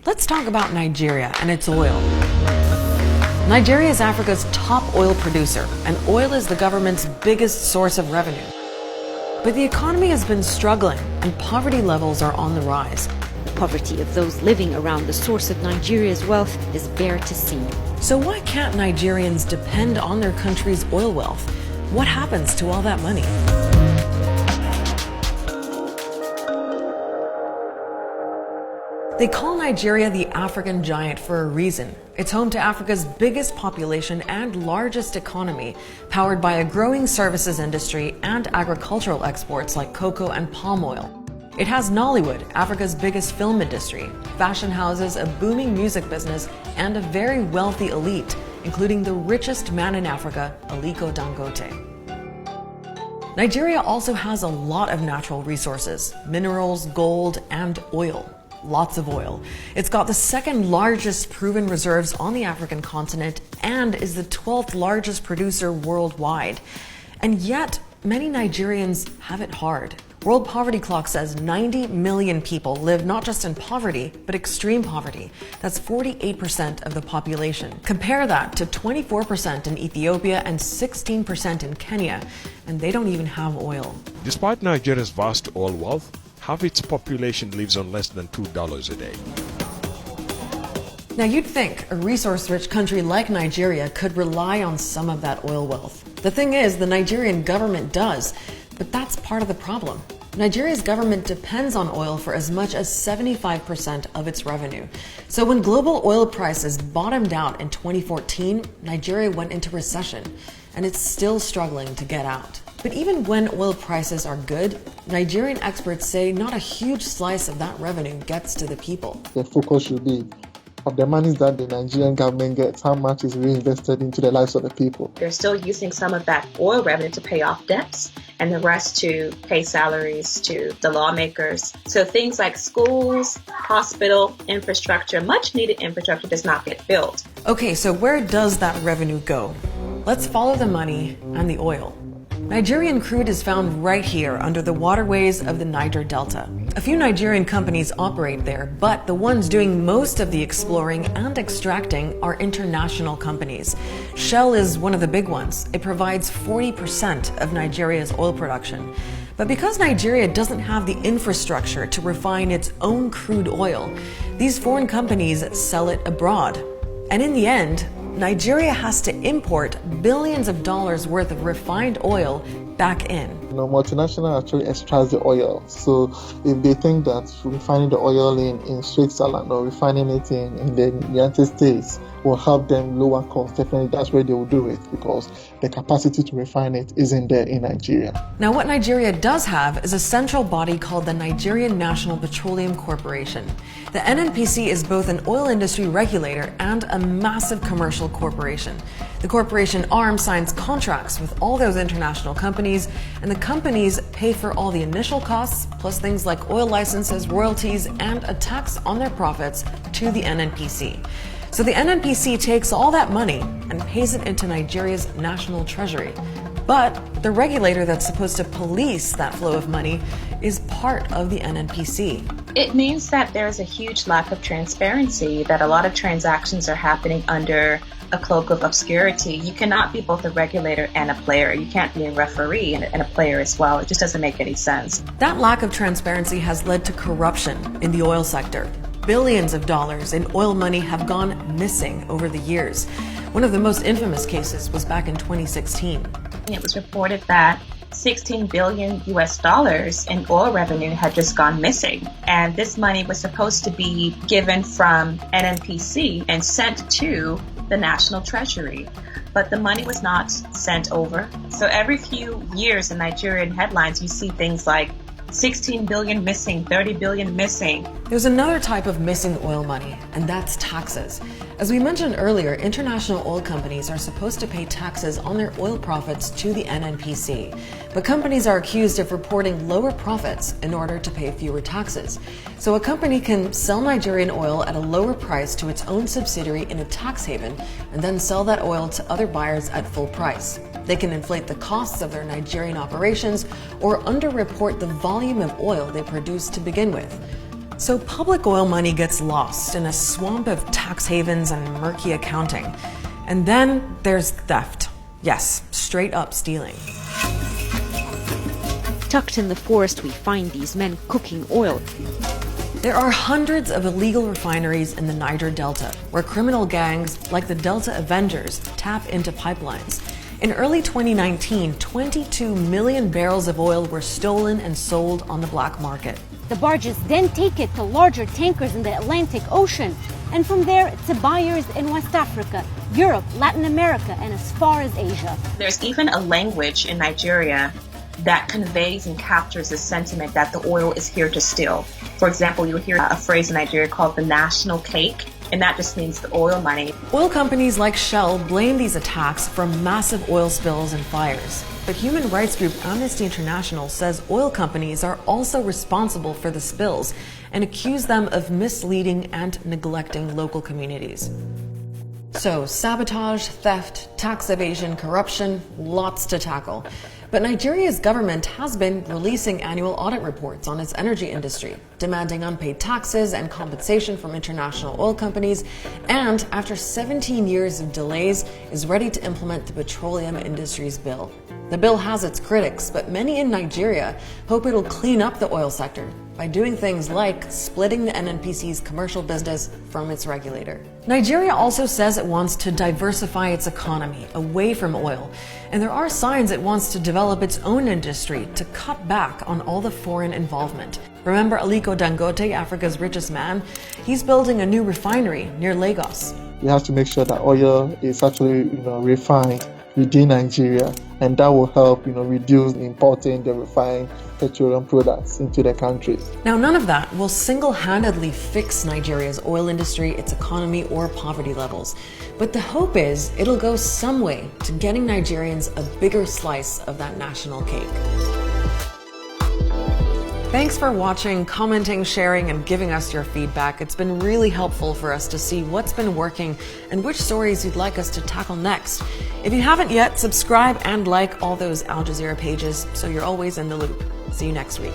Let's talk about Nigeria and its oil. Nigeria is Africa's top oil producer, and oil is the government's biggest source of revenue. But the economy has been struggling, and poverty levels are on the rise. The poverty of those living around the source of Nigeria's wealth is bare to see. So why can't Nigerians depend on their country's oil wealth? What happens to all that money? They call Nigeria the African giant for a reason. It's home to Africa's biggest population and largest economy, powered by a growing services industry and agricultural exports like cocoa and palm oil. It has Nollywood, Africa's biggest film industry, fashion houses, a booming music business, and a very wealthy elite, including the richest man in Africa, Aliko Dangote. Nigeria also has a lot of natural resources: minerals, gold, and oil. Lots of oil. It's got the second largest proven reserves on the African continent and is the 12th largest producer worldwide. And yet, many Nigerians have it hard. World Poverty Clock says 90 million people live not just in poverty, but extreme poverty. That's 48% of the population. Compare that to 24% in Ethiopia and 16% in Kenya, and they don't even have oil. Despite Nigeria's vast oil wealth, half its population lives on less than $2 a day. Now you'd think a resource-rich country like Nigeria could rely on some of that oil wealth. The thing is, the Nigerian government does, but that's part of the problem. Nigeria's government depends on oil for as much as 75% of its revenue. So when global oil prices bottomed out in 2014, Nigeria went into recession, and it's still struggling to get out. But even when oil prices are good, Nigerian experts say not a huge slice of that revenue gets to the people. The focus should be of the money that the Nigerian government gets, how much is reinvested into the lives of the people. They're still using some of that oil revenue to pay off debts and the rest to pay salaries to the lawmakers. So things like schools, hospital, infrastructure, much needed infrastructure does not get built. Okay, so where does that revenue go? Let's follow the money and the oil. Nigerian crude is found right here under the waterways of the Niger Delta. A few Nigerian companies operate there, but the ones doing most of the exploring and extracting are international companies. Shell is one of the big ones. It provides 40% of Nigeria's oil production. But because Nigeria doesn't have the infrastructure to refine its own crude oil, these foreign companies sell it abroad. And in the end, Nigeria has to import billions of dollars worth of refined oil back in. Multinational actually extracts the oil. So if they think that refining the oil in Switzerland or refining it in the United States will help them lower costs, definitely that's where they will do it, because the capacity to refine it isn't there in Nigeria. Now, what Nigeria does have is a central body called the Nigerian National Petroleum Corporation. The NNPC is both an oil industry regulator and a massive commercial corporation. The corporation arm signs contracts with all those international companies, and the companies pay for all the initial costs, plus things like oil licenses, royalties, and a tax on their profits to the NNPC. So the NNPC takes all that money and pays it into Nigeria's national treasury. But the regulator that's supposed to police that flow of money is part of the NNPC. It means that there's a huge lack of transparency, that a lot of transactions are happening under a cloak of obscurity. You cannot be both a regulator and a player. You can't be a referee and a player as well. It just doesn't make any sense. That lack of transparency has led to corruption in the oil sector. Billions of dollars in oil money have gone missing over the years. One of the most infamous cases was back in 2016. It was reported that $16 billion in oil revenue had just gone missing. And this money was supposed to be given from NNPC and sent to the National Treasury. But the money was not sent over. So every few years in Nigerian headlines, you see things like 16 billion missing, 30 billion missing. There's another type of missing oil money, and that's taxes. As we mentioned earlier, international oil companies are supposed to pay taxes on their oil profits to the NNPC. But companies are accused of reporting lower profits in order to pay fewer taxes. So a company can sell Nigerian oil at a lower price to its own subsidiary in a tax haven and then sell that oil to other buyers at full price. They can inflate the costs of their Nigerian operations or underreport the volume of oil they produce to begin with. So public oil money gets lost in a swamp of tax havens and murky accounting. And then there's theft. Yes, straight up stealing. Tucked in the forest, we find these men cooking oil. There are hundreds of illegal refineries in the Niger Delta, where criminal gangs like the Delta Avengers tap into pipelines. In early 2019, 22 million barrels of oil were stolen and sold on the black market. The barges then take it to larger tankers in the Atlantic Ocean, and from there to buyers in West Africa, Europe, Latin America, and as far as Asia. There's even a language in Nigeria that conveys and captures the sentiment that the oil is here to steal. For example, you'll hear a phrase in Nigeria called the national cake, and that just means the oil money. Oil companies like Shell blame these attacks for massive oil spills and fires. But human rights group Amnesty International says oil companies are also responsible for the spills and accuse them of misleading and neglecting local communities. So, sabotage, theft, tax evasion, corruption, lots to tackle. But Nigeria's government has been releasing annual audit reports on its energy industry, demanding unpaid taxes and compensation from international oil companies, and after 17 years of delays, is ready to implement the Petroleum Industries Bill. The bill has its critics, but many in Nigeria hope it'll clean up the oil sector by doing things like splitting the NNPC's commercial business from its regulator. Nigeria also says it wants to diversify its economy away from oil, and there are signs it wants to develop its own industry to cut back on all the foreign involvement. Remember Aliko Dangote, Africa's richest man? He's building a new refinery near Lagos. We have to make sure that oil is actually refined within Nigeria, and that will help reduce importing the refined petroleum products into the country. Now, none of that will single-handedly fix Nigeria's oil industry, its economy, or poverty levels. But the hope is it'll go some way to getting Nigerians a bigger slice of that national cake. Thanks for watching, commenting, sharing, and giving us your feedback. It's been really helpful for us to see what's been working and which stories you'd like us to tackle next. If you haven't yet, subscribe and like all those Al Jazeera pages so you're always in the loop. See you next week.